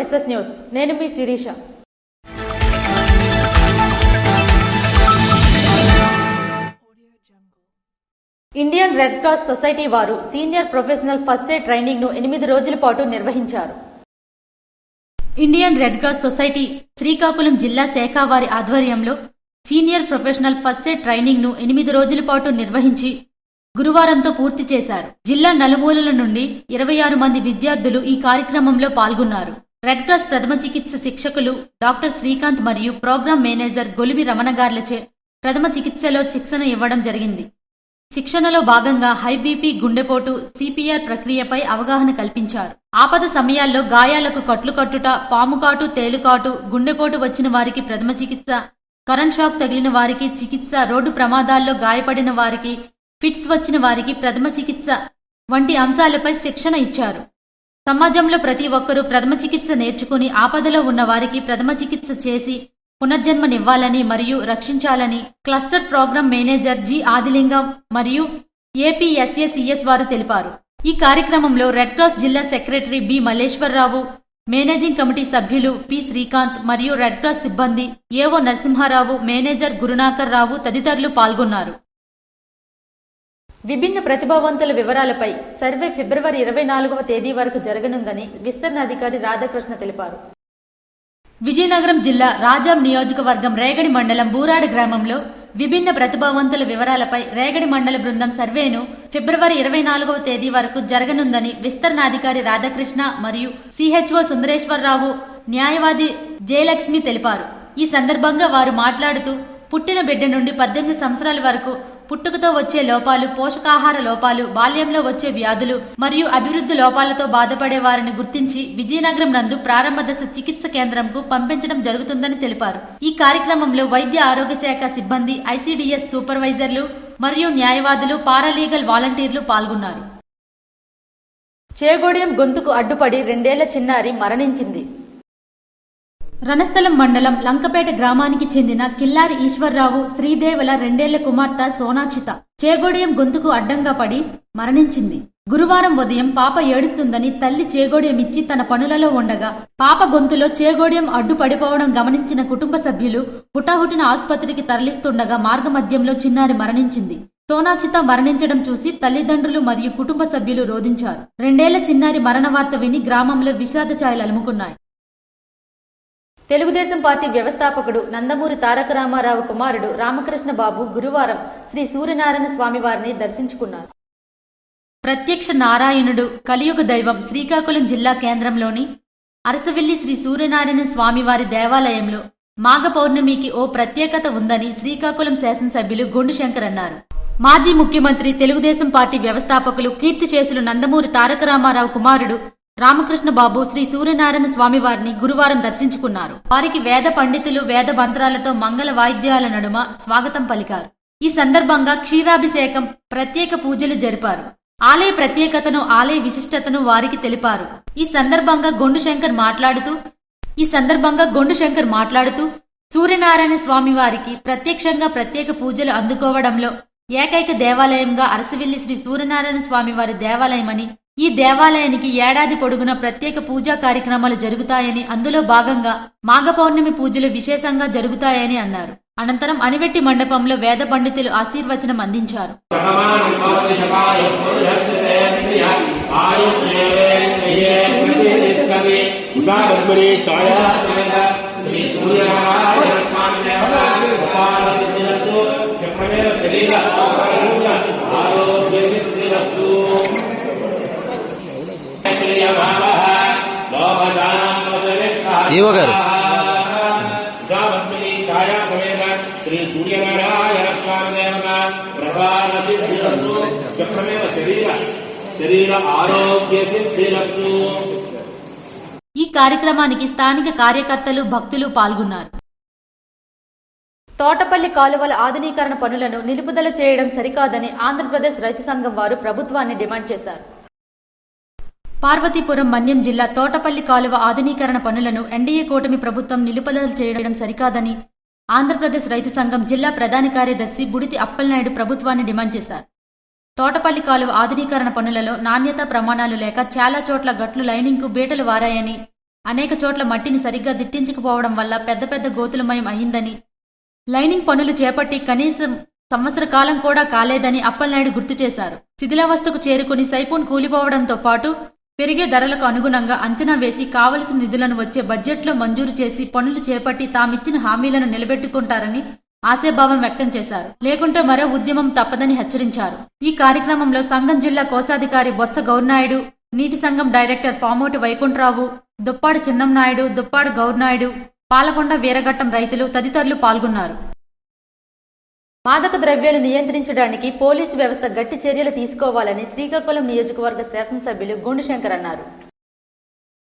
SS news. నేను మీ Sirisha. Indian Red Cross Society వారు senior professional first aid training ను 8 రోజుల పాటు నిర్వహించారు. Indian Red Cross Society Srikakulam జిల్లా శాఖ వారి ఆధ్వర్యంలో senior professional first aid training ను 8 రోజుల పాటు నిర్వహించి గురువారంతో పూర్తి చేశారు. జిల్లా నలుమూలల నుండి 26 మంది విద్యార్థులు ఈ కార్యక్రమంలో పాల్గొన్నారు. రెడ్ క్రాస్ ప్రథమ చికిత్స శిక్షకులు డాక్టర్ శ్రీకాంత్ మరియు ప్రోగ్రాం మేనేజర్ గొలివి రమణగార్లచే ప్రథమ చికిత్సలో శిక్షణ ఇవ్వడం జరిగింది. శిక్షణలో భాగంగా హై బీపీ, గుండెపోటు, సిపిఆర్ ప్రక్రియపై అవగాహన కల్పించారు. ఆపద సమయాల్లో గాయాలకు కట్లు కట్టుట, పాముకాటు, తేలుకాటు, గుండెపోటు వచ్చిన వారికి ప్రథమ చికిత్స, కరెంట్ షాక్ తగిలిన వారికి చికిత్స, రోడ్డు ప్రమాదాల్లో గాయపడిన వారికి, ఫిట్స్ వచ్చిన వారికి ప్రథమ చికిత్స వంటి అంశాలపై శిక్షణ ఇచ్చారు. సమాజంలో ప్రతి ఒక్కరూ ప్రథమ చికిత్స నేర్చుకుని ఆపదలో ఉన్న వారికి ప్రథమ చికిత్స చేసి పునర్జన్మనివ్వాలని మరియు రక్షించాలని cluster program manager G Adilingam మరియు ఏపీఎస్ఏసిఎస్ వారు తెలిపారు. ఈ కార్యక్రమంలో రెడ్ క్రాస్ జిల్లా secretary B Malleswararao, managing committee సభ్యులు పి శ్రీకాంత్ మరియు రెడ్ క్రాస్ సిబ్బంది, ఏవో నరసింహారావు, మేనేజర్ గురునాకర్ రావు తదితరులు పాల్గొన్నారు. విభిన్న ప్రతిభావంతుల వివరాలపై సర్వే ఫిబ్రవరి 24వ తేదీ వరకు జరగనుందని విస్తరణ అధికారి రాధాకృష్ణ తెలిపారు. విజయనగరం జిల్లా రాజాం నియోజకవర్గం రేగడి మండలం బూరాడు గ్రామంలో విభిన్న ప్రతిభావంతుల వివరాలపై రేగడి మండల బృందం సర్వేను ఫిబ్రవరి 24వ తేదీ వరకు జరగనుందని విస్తరణాధికారి రాధాకృష్ణ మరియు సిహెచ్ఓ సుందరేశ్వరరావు, న్యాయవాది జయలక్ష్మి తెలిపారు. ఈ సందర్భంగా వారు మాట్లాడుతూ పుట్టిన బిడ్డ నుండి 18 సంవత్సరాల వరకు పుట్టుకతో వచ్చే లోపాలు, పోషకాహార లోపాలు, బాల్యంలో వచ్చే వ్యాధులు మరియు అభివృద్ధి లోపాలతో బాధపడే వారిని గుర్తించి విజయనగరం నందు ప్రారంభ దశ చికిత్స కేంద్రంకు పంపించడం జరుగుతుందని తెలిపారు. ఈ కార్యక్రమంలో వైద్య ఆరోగ్య శాఖ సిబ్బంది, ఐసిడిఎస్ సూపర్వైజర్లు మరియు న్యాయవాదులు, పారాలీగల్ వాలంటీర్లు పాల్గొన్నారు. చేగోడియం గొంతుకు అడ్డుపడి 2 ఏళ్ల చిన్నారి మరణించింది. రణస్థలం మండలం లంకపేట గ్రామానికి చెందిన కిల్లారి ఈశ్వర్రావు శ్రీదేవల 2 ఏళ్ల కుమార్తె సోనాక్షిత చేగోడియం గొంతుకు అడ్డంగా పడి మరణించింది. గురువారం ఉదయం పాప ఏడుస్తుందని తల్లి చేగోడియం ఇచ్చి తన పనులలో ఉండగా పాప గొంతులో చేగోడియం అడ్డు పడిపోవడం గమనించిన కుటుంబ సభ్యులు హుటాహుటిన ఆసుపత్రికి తరలిస్తుండగా మార్గమధ్యంలో చిన్నారి మరణించింది. సోనాక్షిత మరణించడం చూసి తల్లిదండ్రులు మరియు కుటుంబ సభ్యులు రోధించారు. 2 ఏళ్ల చిన్నారి మరణ వార్త విని గ్రామంలో విషాద ఛాయలు అలుముకున్నాయి. తెలుగుదేశం పార్టీ వ్యవస్థాపకుడు నందమూరి తారక రామారావు కుమారుడు రామకృష్ణ బాబు గురువారం శ్రీ సూర్యనారాయణ స్వామి వారిని దర్శించుకున్నారు. ప్రత్యక్ష నారాయణుడు, కలియుగ దైవం శ్రీకాకుళం జిల్లా కేంద్రంలోని అరసవిల్లి శ్రీ సూర్యనారాయణ స్వామివారి దేవాలయంలో మాఘ పౌర్ణమికి ఓ ప్రత్యేకత ఉందని శ్రీకాకుళం శాసనసభ్యులు గొండు శంకర్ అన్నారు. మాజీ ముఖ్యమంత్రి, తెలుగుదేశం పార్టీ వ్యవస్థాపకులు, కీర్తిశేషులు నందమూరి తారక రామారావు కుమారుడు రామకృష్ణ బాబు శ్రీ సూర్యనారాయణ స్వామి వారిని గురువారం దర్శించుకున్నారు. వారికి వేద పండితులు వేద మంత్రాలతో మంగళ వాయిద్యాల నడుమ స్వాగతం పలికారు. ఈ సందర్భంగా క్షీరాభిషేకం, ప్రత్యేక పూజలు జరిపారు. ఆలయ ప్రత్యేకతను, ఆలయ విశిష్టతను వారికి తెలిపారు. ఈ సందర్భంగా గొండు శంకర్ మాట్లాడుతూ సూర్యనారాయణ స్వామి వారికి ప్రత్యక్షంగా ప్రత్యేక పూజలు అందుకోవడంలో ఏకైక దేవాలయంగా అరసవిల్లి శ్రీ సూర్యనారాయణ స్వామి వారి దేవాలయమని, ఈ దేవాలయానికి ఏడాది పొడుగున ప్రత్యేక పూజా కార్యక్రమాలు జరుగుతాయని, అందులో భాగంగా మాఘ పౌర్ణమి పూజలు విశేషంగా జరుగుతాయని అన్నారు. అనంతరం అనివెట్టి మండపంలో వేద పండితులు ఆశీర్వచనం అందించారు. ఏవో గారు శ్రీ సూర్యనారాయణ శరీర ఆరోగ్య సిద్ధిరస్తు. ఈ కార్యక్రమానికి స్థానిక కార్యకర్తలు, భక్తులు పాల్గొన్నారు. తోటపల్లి కాలువల ఆధునీకరణ పనులను నిలుపుదల చేయడం సరికాదని ఆంధ్రప్రదేశ్ రైతు సంఘం వారు ప్రభుత్వాన్ని డిమాండ్ చేశారు. పార్వతీపురం మన్యం జిల్లా తోటపల్లి కాలువ ఆధునీకరణ పనులను ఎన్డీఏ కూటమి ప్రభుత్వం నిలుపుదల చేయడం సరికాదని ఆంధ్రప్రదేశ్ రైతు సంఘం జిల్లా ప్రధాన కార్యదర్శి బుడితి అప్పలనాయుడు ప్రభుత్వాన్ని డిమాండ్ చేశారు. తోటపల్లి కాలువ ఆధునీకరణ పనులలో నాణ్యతా ప్రమాణాలు లేక చాలా చోట్ల గట్లు లైనింగ్కు బీటలు వారాయని, అనేక చోట్ల మట్టిని సరిగ్గా దిట్టించకపోవడం వల్ల పెద్ద పెద్ద గోతులమయం అయిందని, లైనింగ్ పనులు చేపట్టి కనీసం సంవత్సర కాలం కూడా కాలేదని అప్పలనాయుడు గుర్తు చేశారు. శిథిలావస్థకు చేరుకుని సైపూన్ కూలిపోవడంతో పాటు పెరిగే ధరలకు అనుగుణంగా అంచనా వేసి కావలసిన నిధులను వచ్చే బడ్జెట్లో మంజూరు చేసి పనులు చేపట్టి తామిచ్చిన హామీలను నిలబెట్టుకుంటారని ఆశాభావం వ్యక్తం చేశారు. లేకుంటే మరో ఉద్యమం తప్పదని హెచ్చరించారు. ఈ కార్యక్రమంలో సంఘం జిల్లా కోశాధికారి బొత్స గౌర్నాయుడు, నీటి సంఘం డైరెక్టర్ పామోటి వైకుంఠరావు, దుప్పాడు చిన్నంనాయుడు, దుప్పాడు గౌర్నాయుడు, పాలకొండ వీరఘట్టం రైతులు తదితరులు పాల్గొన్నారు. మాదక ద్రవ్యాలు నియంత్రించడానికి పోలీసు వ్యవస్థ గట్టి చర్యలు తీసుకోవాలని శ్రీకాకుళం నియోజకవర్గ శాసనసభ్యులు గుండుశంకర్ అన్నారు.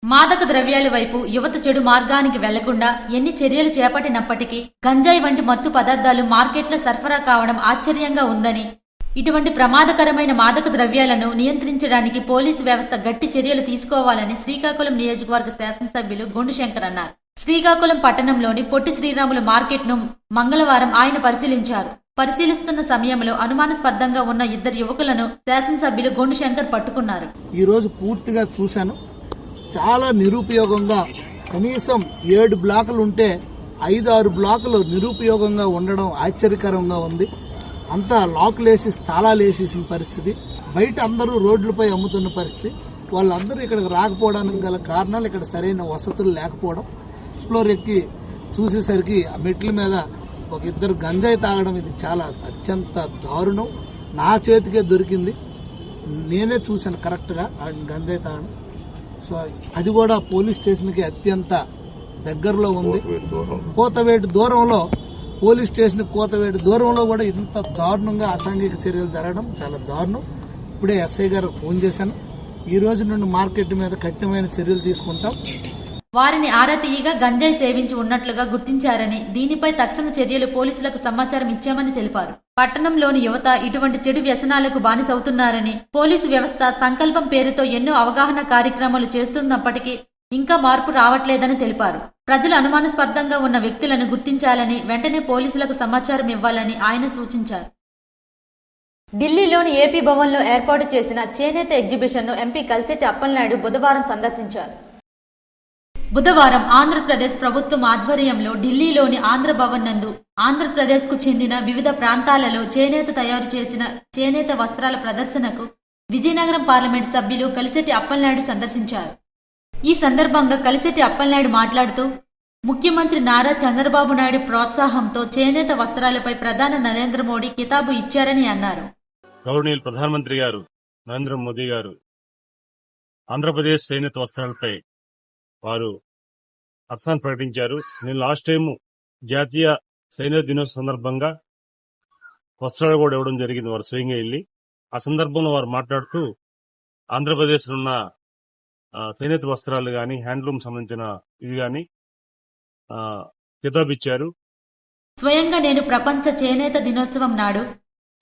మాదక ద్రవ్యాల వైపు యువత చెడు మార్గానికి వెళ్లకుండా ఎన్ని చర్యలు చేపట్టినప్పటికీ గంజాయి వంటి మత్తు పదార్థాలు మార్కెట్లో సరఫరా కావడం ఆశ్చర్యంగా ఉందని, ఇటువంటి ప్రమాదకరమైన మాదక ద్రవ్యాలను నియంత్రించడానికి పోలీసు వ్యవస్థ గట్టి చర్యలు తీసుకోవాలని శ్రీకాకుళం నియోజకవర్గ శాసనసభ్యులు గుండుశంకర్ అన్నారు. శ్రీకాకుళం పట్టణంలోని పొట్టి శ్రీరాములు మార్కెట్ను మంగళవారం ఆయన పరిశీలించారు. పరిశీలిస్తున్న సమయంలో అనుమానాస్పదంగా ఉన్న ఇద్దరు యువకులను శాసనసభ్యులు గుండుశంకర్ పట్టుకున్నారు. ఈ రోజు పూర్తిగా చూశాను. చాలా నిరుపయోగంగా కనీసం 7 బ్లాకులు ఉంటే 5-6 బ్లాకులు నిరుపయోగంగా ఉండడం ఆశ్చర్యకరంగా ఉంది. అంతా లాక్లేసి తాళాలేసేసిన పరిస్థితి. బయట అందరూ రోడ్లపై అమ్ముతున్న పరిస్థితి. వాళ్ళందరూ ఇక్కడికి రాకపోవడానికి గల కారణాలు ఇక్కడ సరైన వసతులు లేకపోవడం. ఫ్లోర్ ఎక్కి చూసేసరికి ఆ మెట్ల మీద ఒక ఇద్దరు గంజాయి తాగడం, ఇది చాలా అత్యంత దారుణం. నా చేతికే దొరికింది, నేనే చూశాను కరెక్ట్గా గంజాయి తాగడం. సో అది కూడా పోలీస్ స్టేషన్కి అత్యంత దగ్గరలో ఉంది. కోతవేటు దూరంలో, పోలీస్ స్టేషన్ కోతవేటు దూరంలో కూడా ఇంత దారుణంగా అసాంఘిక చర్యలు జరగడం చాలా దారుణం. ఇప్పుడే ఎస్ఐ గారు ఫోన్ చేశాను. ఈ రోజు నుండి మార్కెట్ మీద కఠినమైన చర్యలు తీసుకుంటాం. వారిని ఆరా తీయగా గంజాయి సేవించి ఉన్నట్లుగా గుర్తించారని, దీనిపై తక్షణ చర్యలు పోలీసులకు సమాచారం ఇచ్చామని తెలిపారు. పట్టణంలోని యువత ఇటువంటి చెడు వ్యసనాలకు బానిసవుతున్నారని, పోలీసు వ్యవస్థ సంకల్పం పేరుతో ఎన్నో అవగాహన కార్యక్రమాలు చేస్తున్నప్పటికీ ఇంకా మార్పు రావట్లేదని తెలిపారు. ప్రజలు అనుమానాస్పదంగా ఉన్న వ్యక్తులను గుర్తించాలని, వెంటనే పోలీసులకు సమాచారం ఇవ్వాలని ఆయన సూచించారు. ఢిల్లీలోని ఏపీ భవన్లో ఏర్పాటు చేసిన చేనేత ఎగ్జిబిషన్ను ఎంపీ కలిశెట్టి అప్పలనాయుడు బుధవారం సందర్శించారు. బుధవారం ఆంధ్రప్రదేశ్ ప్రభుత్వం ఆధ్వర్యంలో ఢిల్లీలోని ఆంధ్ర భవన్ నందు ఆంధ్రప్రదేశ్ కు చెందిన వివిధ ప్రాంతాలలో చేనేత తయారు చేసిన చేనేత వస్త్రాల ప్రదర్శనకు విజయనగరం పార్లమెంట్ సభ్యులు కలిశెట్టి అప్పలనాయుడు సందర్శించారు. ఈ సందర్భంగా కలిశెట్టి అప్పలనాయుడు మాట్లాడుతూ, ముఖ్యమంత్రి నారా చంద్రబాబు నాయుడు ప్రోత్సాహంతో చేనేత వస్త్రాలపై ప్రధాని నరేంద్ర మోడీ కితాబు ఇచ్చారని అన్నారు. గౌరవనీయులు ప్రధానమంత్రి గారు నరేంద్ర మోదీ గారు ఆంధ్రప్రదేశ్ చేనేత వస్త్రాలపై వారు హర్షాన్ని ప్రకటించారు. నేను లాస్ట్ టైం జాతీయ చేనేత దినోత్సవం సందర్భంగా వస్త్రాలు కూడా ఇవ్వడం జరిగింది, వారు స్వయంగా వెళ్లి. ఆ సందర్భంలో వారు మాట్లాడుతూ ఆంధ్రప్రదేశ్ లో ఉన్న చేనేత వస్త్రాలు గాని, హ్యాండ్లూమ్ సంబంధించిన ఇవి గాని కితాబిచ్చారు. స్వయంగా నేను ప్రపంచ చేనేత దినోత్సవం నాడు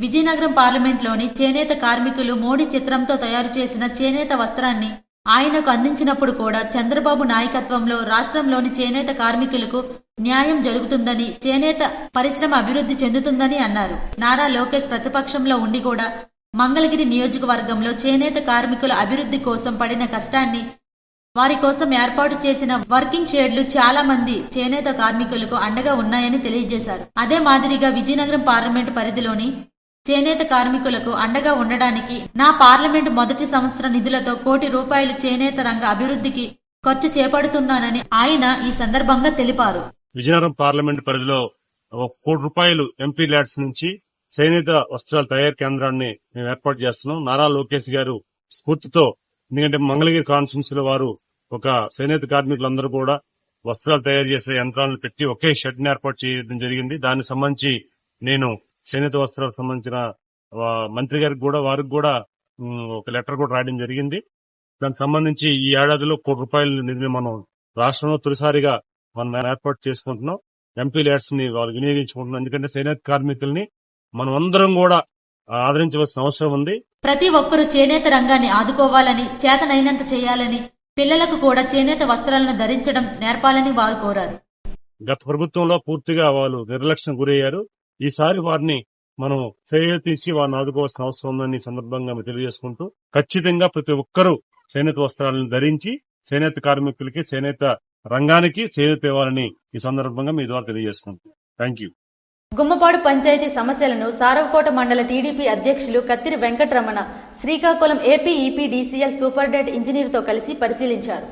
విజయనగరం పార్లమెంట్లోని చేనేత కార్మికులు మోడీ చిత్రంతో తయారు చేసిన చేనేత వస్త్రాన్ని ఆయనకు అందించినప్పుడు కూడా చంద్రబాబు నాయకత్వంలో రాష్ట్రంలోని చేనేత కార్మికులకు న్యాయం జరుగుతుందని, చేనేత పరిశ్రమ అభివృద్ధి చెందుతుందని అన్నారు. నారా లోకేష్ ప్రతిపక్షంలో ఉండి కూడా మంగళగిరి నియోజకవర్గంలో చేనేత కార్మికుల అభివృద్ధి కోసం పడిన కష్టాన్ని, వారి కోసం ఏర్పాటు చేసిన వర్కింగ్ షెడ్లు చాలా మంది చేనేత కార్మికులకు అండగా ఉన్నాయని తెలియజేశారు. అదే మాదిరిగా విజయనగరం పార్లమెంటు పరిధిలోని చేనేత కార్మికులకు అండగా ఉండడానికి నా పార్లమెంటు మొదటి సంవత్సర నిధులతో ₹1 కోటి చేనేత రంగ అభివృద్ధికి ఖర్చు చేపడుతున్నానని ఆయన ఈ సందర్భంగా తెలిపారు. విజయనగరం పార్లమెంటు పరిధిలో ₹1 కోటి ఎంపీ ల్యాడ్స్ నుంచి చేనేత వస్త్రాల తయారీ కేంద్రాన్ని మేము ఏర్పాటు చేస్తున్నాం. నారా లోకేష్ గారు స్ఫూర్తితో, ఎందుకంటే మంగళగిరి కాన్స్టిట్యూన్సీ లో వారు ఒక చేనేత కార్మికులందరూ కూడా వస్త్రాలు తయారు చేసే యంత్రాలను పెట్టి ఒకే షెడ్ ని ఏర్పాటు చేయడం జరిగింది. దానికి సంబంధించి నేను చేనేత వస్త్రాలకు సంబంధించిన మంత్రి గారికి కూడా, వారికి కూడా ఒక లెటర్ కూడా రాయడం జరిగింది. దానికి సంబంధించి ఈ ఏడాదిలో ₹1 కోటి నిధిని మనం రాష్ట్రంలో తొలిసారిగా మనం ఏర్పాటు చేసుకుంటున్నాం. ఎంపీ ల్యాడ్స్ ని వాళ్ళు వినియోగించుకుంటున్నాం. ఎందుకంటే చేనేత కార్మికుల్ని మనం అందరం కూడా ఆదరించవలసిన అవసరం ఉంది. ప్రతి ఒక్కరూ చేనేత రంగాన్ని ఆదుకోవాలని, చేతనైనంత చేయాలని, పిల్లలకు కూడా చేనేత వస్త్రాలను ధరించడం నేర్పాలని వారు కోరారు. గత ప్రభుత్వంలో పూర్తిగా వాళ్ళు నిర్లక్ష్యం గురయ్యారు. ఈసారి వారిని మనం చేయూతిచ్చి వారిని ఆదుకోవాల్సిన అవసరం ఉందని సందర్భంగా మేము తెలియజేసుకుంటూ, ఖచ్చితంగా ప్రతి ఒక్కరూ చేనేత వస్త్రాలను ధరించి చేనేత కార్మికులకి, చేనేత రంగానికి చేయూత ఇవ్వాలని ఈ సందర్భంగా మీ ద్వారా తెలియజేసుకుంటున్నాను. Thank you. గుమ్మపాడు పంచాయతీ సమస్యలను సారవకోట మండల టీడీపీ అధ్యక్షులు Kattiri Venkataramana Srikakulam AP EPDCL superintendent ఇంజనీర్తో కలిసి పరిశీలించారు.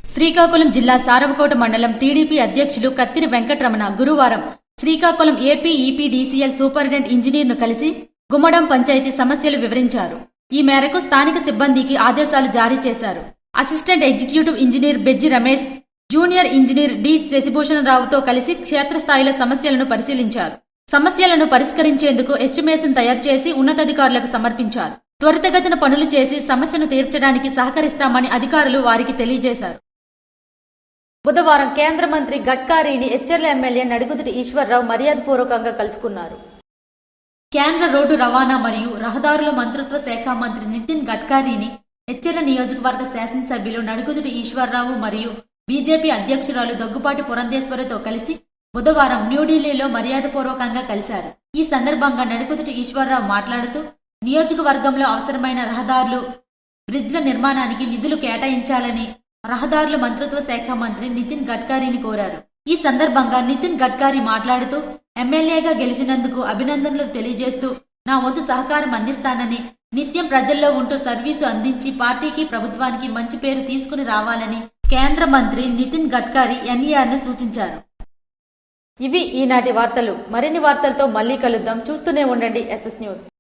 శ్రీకాకుళం జిల్లా సారవకోట మండలం టీడీపీ అధ్యక్షులు కత్తిరి వెంకటరమణ గురువారం శ్రీకాకుళం ఏపీ ఈపీడీసీఎల్ సూపరింటెండెంట్ ఇంజనీర్ను కలిసి గుమ్మడం పంచాయతీ సమస్యలు వివరించారు. ఈ మేరకు స్థానిక సిబ్బందికి ఆదేశాలు జారీ చేశారు. Assistant executive engineer Bejji Ramesh, junior engineer D శశిభూషణరావుతో కలిసి క్షేత్రస్థాయిలో సమస్యలను పరిశీలించారు. సమస్యలను పరిష్కరించేందుకు ఎస్టిమేషన్ తయారు చేసి ఉన్నతాధికారులకు సమర్పించారు. త్వరితగతిన పనులు చేసి సమస్యను తీర్చడానికి సహకరిస్తామని అధికారులు వారికి తెలియజేశారు. బుధవారం కేంద్ర మంత్రి గడ్కారీని ఎచ్చెర్ల ఎమ్మెల్యే నడిగుదిటి ఈశ్వర్రావు మర్యాదపూర్వకంగా కలుసుకున్నారు. కేంద్ర రోడ్డు రవాణా మరియు రహదారుల మంత్రిత్వ శాఖ మంత్రి నితిన్ గడ్కారీని ఎచ్చెర్ల నియోజకవర్గ శాసనసభ్యులు నడిగుదిటి ఈశ్వర్రావు మరియు బీజేపీ అధ్యక్షురాలు దగ్గుపాటి పురంధేశ్వరితో కలిసి బుధవారం న్యూఢిల్లీలో మర్యాదపూర్వకంగా కలిశారు. ఈ సందర్భంగా నడిగుదిటి ఈశ్వర్రావు మాట్లాడుతూ నియోజకవర్గంలో అవసరమైన రహదారులు, బ్రిడ్జ్ల నిర్మాణానికి నిధులు కేటాయించాలని రహదారుల మంత్రిత్వ శాఖ మంత్రి నితిన్ గడ్కారీని కోరారు. ఈ సందర్భంగా నితిన్ గడ్కారీ మాట్లాడుతూ ఎమ్మెల్యేగా గెలిచినందుకు అభినందనలు తెలియజేస్తూ నా వంతు సహకారం అందిస్తానని, నిత్యం ప్రజల్లో ఉంటూ సర్వీసు అందించి పార్టీకి, ప్రభుత్వానికి మంచి పేరు తీసుకుని రావాలని కేంద్ర మంత్రి నితిన్ గడ్కారీ ఎన్ఈఆర్ను సూచించారు. ఇవి ఈనాటి వార్తలు. మరిన్ని వార్తలతో మళ్లీ కలుద్దాం. చూస్తూనే ఉండండి SS న్యూస్.